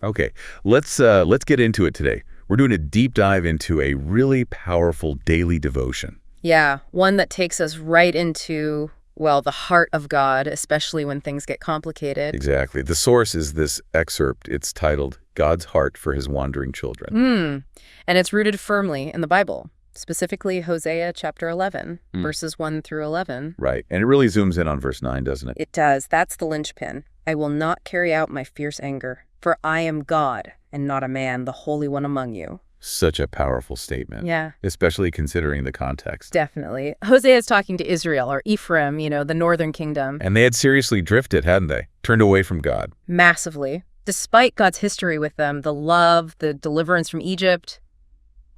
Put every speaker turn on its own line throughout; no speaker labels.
Okay, let's get into it today. We're doing a deep dive into a really powerful daily devotion.
Yeah, one that takes us right into, well, the heart of God, especially when things get complicated.
Exactly. The source is this excerpt. It's titled, God's Heart for His Wandering Children.
And it's rooted firmly in the Bible, specifically Hosea chapter 11, verses 1 through 11.
Right, and it really zooms in on verse 9, doesn't it?
It does. That's the linchpin. I will not carry out my fierce anger, for I am God and not a man, the Holy One among you.
Such a powerful statement.
Yeah.
Especially considering the context.
Definitely. Hosea is talking to Israel, or Ephraim, the northern kingdom.
And they had seriously drifted, hadn't they? Turned away from God.
Massively. Despite God's history with them, the love, the deliverance from Egypt,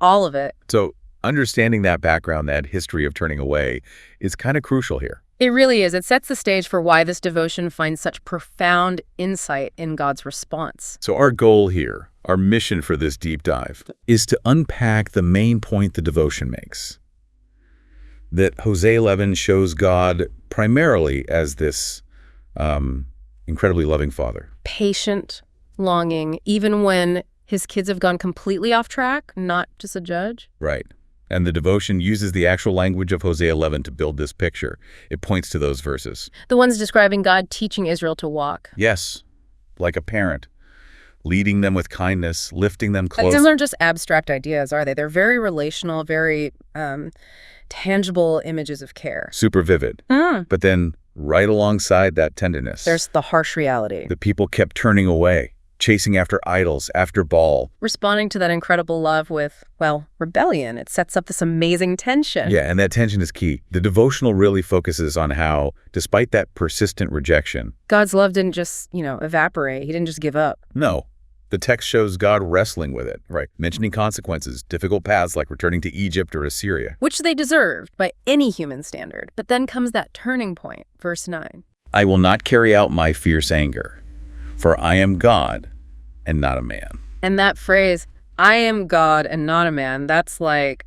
all of it.
So understanding that background, that history of turning away, is kind of crucial here.
It really is. It sets the stage for why this devotion finds such profound insight in God's response.
So our goal here, our mission for this deep dive, is to unpack the main point the devotion makes. That Hosea 11 shows God primarily as this incredibly loving father.
Patient, longing, even when his kids have gone completely off track, not just a judge.
Right. And the devotion uses the actual language of Hosea 11 to build this picture. It points to those verses.
The ones describing God teaching Israel to walk.
Yes, like a parent, leading them with kindness, lifting them close.
These aren't just abstract ideas, are they? They're very relational, very tangible images of care.
Super vivid. But then right alongside that tenderness,
there's the harsh reality.
The people kept turning away, chasing after idols, after Baal.
Responding to that incredible love with, well, rebellion. It sets up this amazing tension.
Yeah, and that tension is key. The devotional really focuses on how, despite that persistent rejection,
God's love didn't just, evaporate. He didn't just give up.
No. The text shows God wrestling with it, right? Mentioning consequences, difficult paths like returning to Egypt or Assyria.
Which they deserved by any human standard. But then comes that turning point, verse 9.
I will not carry out my fierce anger, for I am God and not a man.
And that phrase, I am God and not a man, that's like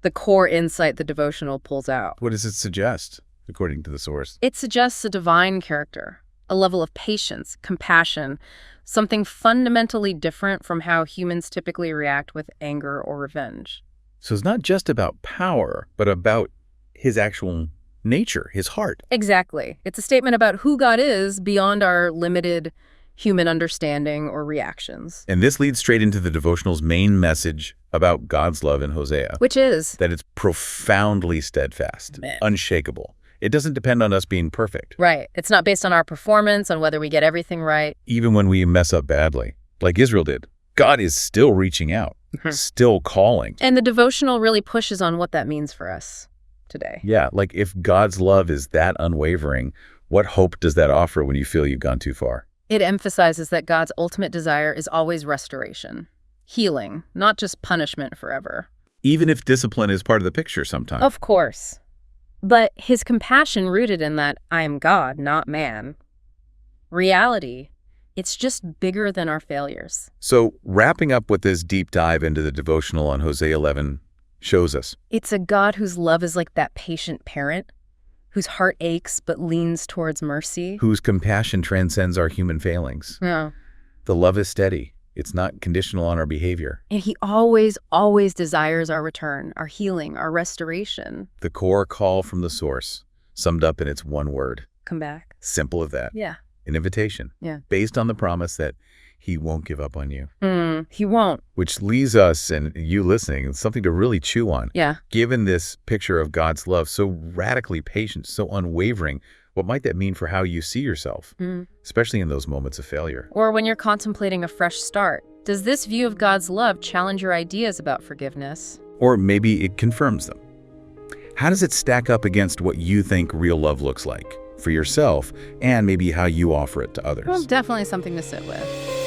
the core insight the devotional pulls out.
What does it suggest, according to the source?
It suggests a divine character, a level of patience, compassion, something fundamentally different from how humans typically react with anger or revenge.
So it's not just about power, but about his actual nature, his heart.
Exactly. It's a statement about who God is beyond our limited human understanding or reactions.
And this leads straight into the devotional's main message about God's love in Hosea.
Which is?
That it's profoundly steadfast, unshakable. It doesn't depend on us being perfect.
Right. It's not based on our performance, on whether we get everything right.
Even when we mess up badly, like Israel did, God is still reaching out, still calling.
And the devotional really pushes on what that means for us today.
Yeah, like if God's love is that unwavering, what hope does that offer when you feel you've gone too far?
It emphasizes that God's ultimate desire is always restoration, healing, not just punishment forever.
Even if discipline is part of the picture sometimes.
Of course. But his compassion rooted in that I am God, not man. Reality, it's just bigger than our failures.
So wrapping up what this deep dive into the devotional on Hosea 11 shows us.
It's a God whose love is like that patient parent, whose heart aches but leans towards mercy.
Whose compassion transcends our human failings.
Yeah.
The love is steady. It's not conditional on our behavior.
And he always, always desires our return, our healing, our restoration.
The core call from the source, summed up in its one word.
Come back.
Simple as that.
Yeah.
An invitation.
Yeah.
Based on the promise that he won't give up on you.
He won't.
Which leaves us and you listening something to really chew on.
Yeah.
Given this picture of God's love, so radically patient, so unwavering, what might that mean for how you see yourself, especially in those moments of failure?
Or when you're contemplating a fresh start, does this view of God's love challenge your ideas about forgiveness?
Or maybe it confirms them. How does it stack up against what you think real love looks like for yourself and maybe how you offer it to others?
Well, definitely something to sit with.